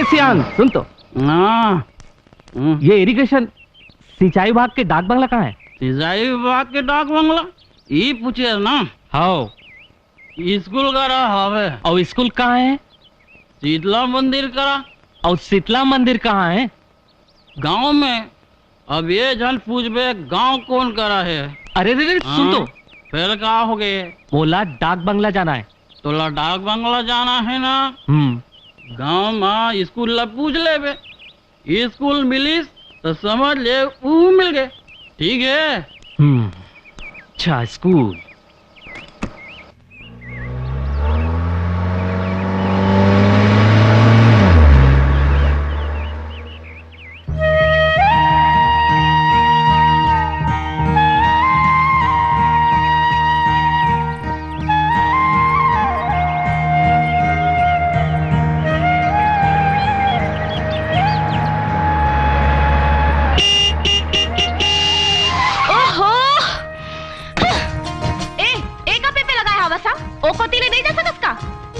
सियांग सुन तो। ये इरिगेशन सिंचाई विभाग के डाक बंगला कहाँ है? सिंचाई विभाग के डाक बंगला ये पूछे ना। हाँ स्कूल का रहा हवे। और स्कूल कहाँ है? शीतला मंदिर करा। और शीतला मंदिर कहाँ है? गांव में। अब ये जन पूछबे गांव कौन करा है। अरे रे सुन तो। फिर क्या हो गए? बोला डाक बंगला जाना है। तोला डाक बंगला जाना है ना? गांव में स्कूल ला पूछ ले बे। स्कूल मिलिस तो समझ ले वो मिल गए। ठीक है। अच्छा स्कूल।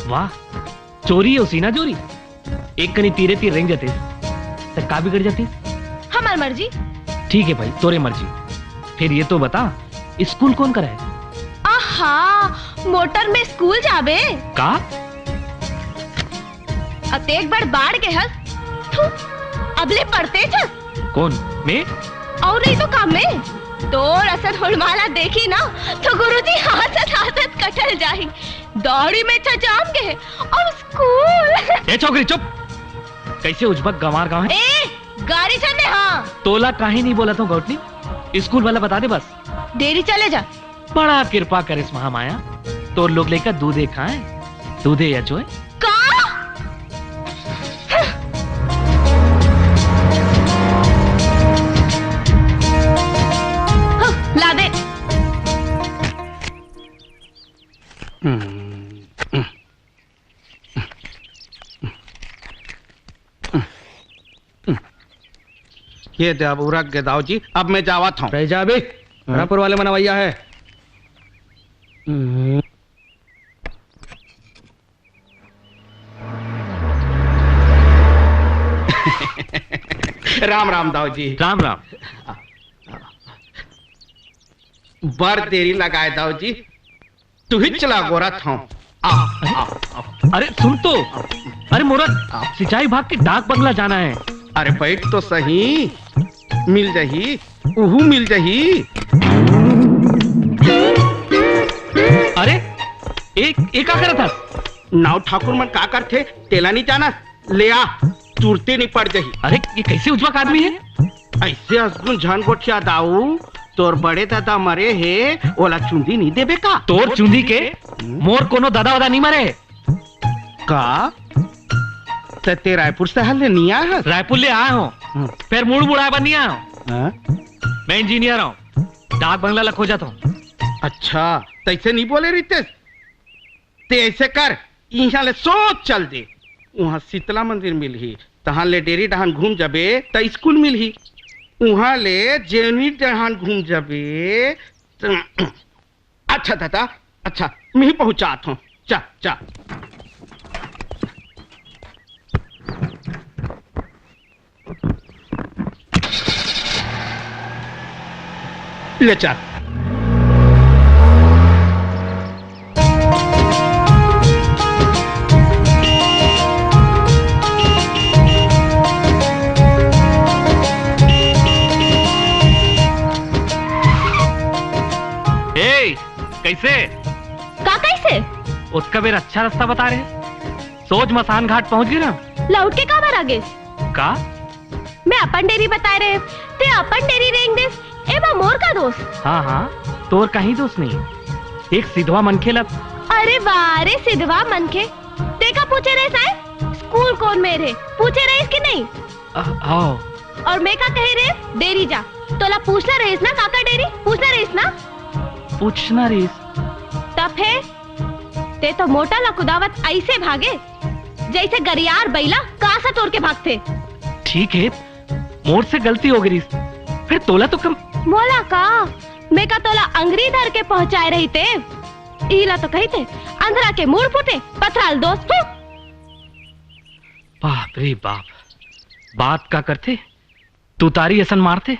वाह चोरी है उसी ना चोरी। एक कनी तीरे तीर रेंग जाते तो का बिगड़ जाती? हमार मर्जी। ठीक है भाई तोरे मर्जी। फिर ये तो बता स्कूल कौन करा है? आहा मोटर में स्कूल जाबे का? अब एक बार बाढ़ के हंस अबले पढ़ते चल। कौन मैं? और नहीं तो काम में तो रसद हुड़माला देखी ना तो गुरुजी हाथ कटल जाही। दौड़ी में जाम गए और स्कूल। ए छोकरी चुप। कैसे उजबक गंवार गाँव है? ए गाड़ी चलने। हाँ तोला काहे नहीं बोला तो गौटनी। स्कूल वाला बता दे बस। डेरी चले जा। बड़ा कृपा करे महामाया। तो लोग लेकर दूधे खाए दूधे या चोए का? ला दे। ये देवूरा के दाऊ जी अब मैं जावत हूँ। रह जा बे। रापुर वाले मनवैया है। राम राम दाऊ जी। राम राम। बर देरी लगाए दाऊ जी। तू ही चला गोरत हूँ। अरे सुन तो। अरे मोरत सिंचाई विभाग के डाक बंगला जाना है। अरे बैठ तो सही। मिल जाही उहू मिल जाही। अरे एक का करा था? नाव ठाकुर मन का करते तेला नहीं जाना ले आ चूरते नहीं पड़ जाही। अरे ये कैसे उजबक आदमी है? ऐसे असगुन झन गोठिया दाऊ तोर बड़े दादा मरे है ओला चुंदी नहीं देबे का? तोर चुंदी के मोर कोनो दादा वादा नहीं मरे का? ते रायपुर से हल नहीं आया है? रायपुर ले आया हूँ फिर मुड़ बुढ़ाया बन नहीं आया हूँ। मैं इंजीनियर हूँ डाक बंगला ला खोजा था। अच्छा तैसे नहीं बोले रितेश। ते ऐसे कर यहाँ ले सोच चल दे। वहाँ शीतला मंदिर मिल ही तहाँ ले डेरी डहान घूम जाबे त स्कूल मिल ही। वहाँ ले जेनी डहान घूम जाबे। अच्छा दादा अच्छा मैं पहुँचात हूँ। चा चा ले चल। कैसे का कैसे? उसका बेर अच्छा रास्ता बता रहे। सोच मसान घाट पहुंच गए ना। लौट के का बार आगे का? मैं अपन डेरी बता रहे ते अपन डेरी रेंग देस एबा मोर का दोस्त। हाँ हाँ तोर कहीं दोस्त नहीं। एक सिधवा मनखे लग। अरे वारे सिधवा मनखे ते का पूछे रहे साहब स्कूल कौन मेरे पूछे रहे कि नहीं? आओ। और मैं का कह रहे डेरी जा तोला पूछना रहीस ना काका डेरी पूछना रहीस ना? पूछना रहीस तब है ते तो मोटा ला कुदावत ऐसे भागे जैसे गरियार बैला कासा तोड़ के भागते। ठीक है मोर से गलती हो गई फिर तोला तो कम मोला का मैं का तोला अंगरी धर के पहुंचाए रही थे। इला तो कही थे अंधरा के मूड फूटे पथराल दोस्त। बाप रे बाप, बात का करते तू तारी असन मारते।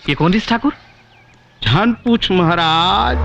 ये कौन दिस ठाकुर? झन पूछ महाराज,